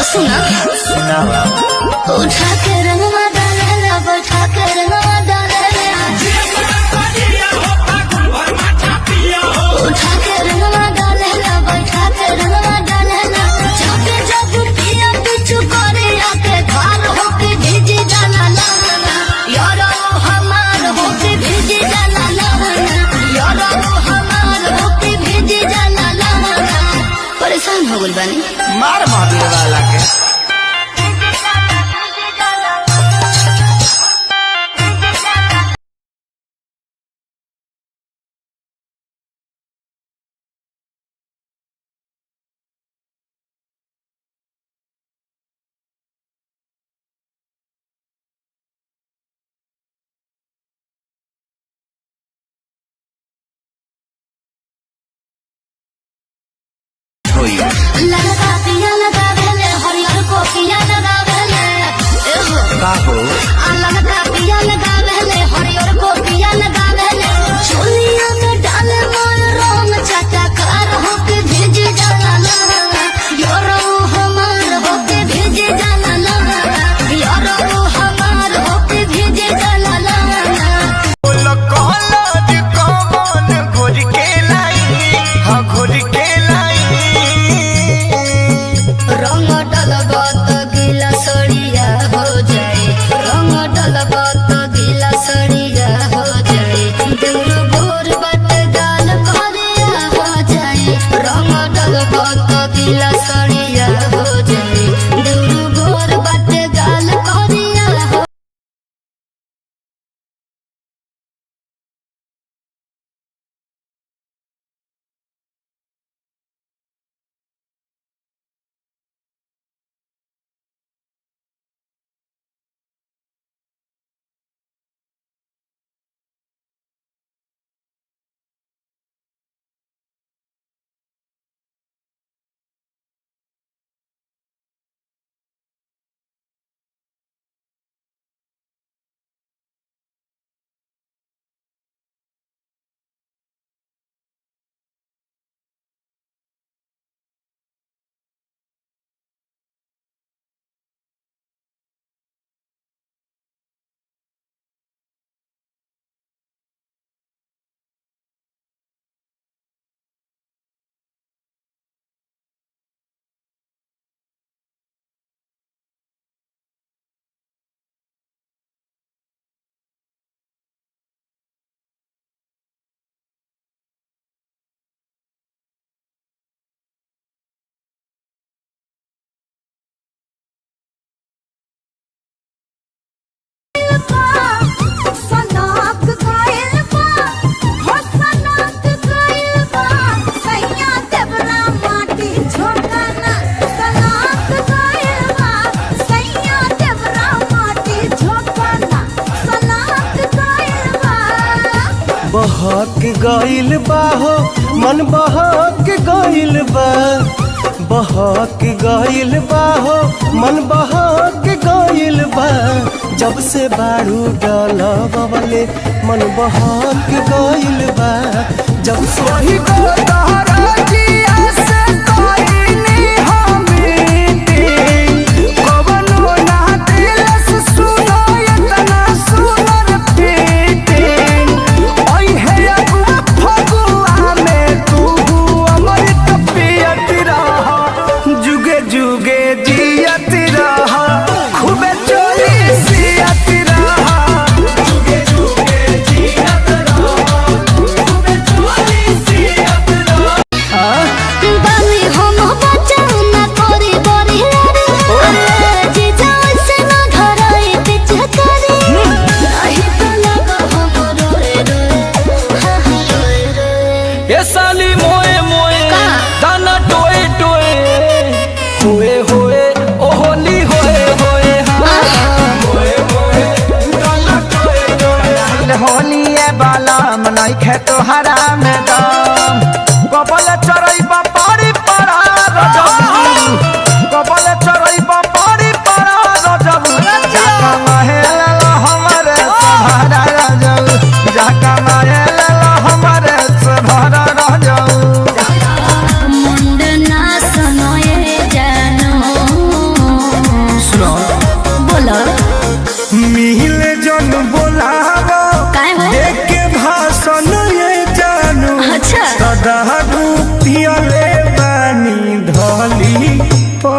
सुना सुनावा। उठा के रंगवा डालेला बैठा के रंगवा डालेला उठा के रंगवा डालेला बैठा के रंगवा डालेला जाके जादू पिया पिछु करे आके घर होके भेजी जाला लाना यारो हमार होके भेजी जाला लाना यारो हमार होके भेजी जाला लाना। परेशान हो गइल बानी मार महावीर वाला के। लगा पिया लगा भेले हरियर को पिया लगा भेले का हो लगा पिया लगा भेले हरियर को पिया लगा भेले चोलिया में डाले मोर रंग चटकार होके भेज जाला लगा यारो हमार होके भेज जाला लगा यारो हमार होके भेज जाला लगा। बोलो कहला जे कौन घोर के लाई हां घोर के लाई रंग डलबत गिला सड़िया हो जाए रंग डलबत गिला सड़िया हो जाए दूर भोर बट गाल भरिया हो जाए रंग डलबत गिला सड़िया हो जाए दूर भोर बट गाल भरिया हो। बहक गइल बा हो मन बहक गइल बा बहक गइल बा हो मन बहक गइल बा जब से बारू डलबले मन बहक गइल बा जब से ही तोहरा जिया से कइनी हमीती कवनो ना दिलस सुनो इतना सुनर पीती ओई हे अगुआ फगुआ में तू अमृत पियत रहा जुगे जुगे जियत रहा खूबे चोरी सियत रहा जुगे जुगे जियत रहा खूबे चोरी सियत रहा। बानी हम बचाऊ ना करी बरी रे जीजा से ना धराई पिछ करी नहीं तो लगा हम रोए रोए हा हा रोए रोए। ये साली मोए मोए दाना टोए टोए होए होए ओ होली होए होए हाँ मोए मोए दाना टोए टोए होली ए बाला मनाई खे तोहरा में दम कबल चरई बापारी पड़ा रजब कबल चरई बापारी पड़ा रजब जाका महल हमरे सहारा रजब जाका महल हमरे सहारा रजब। मुंडना सुनोए जानो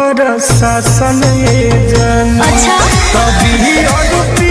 पर शासन ये जन अच्छा तभी और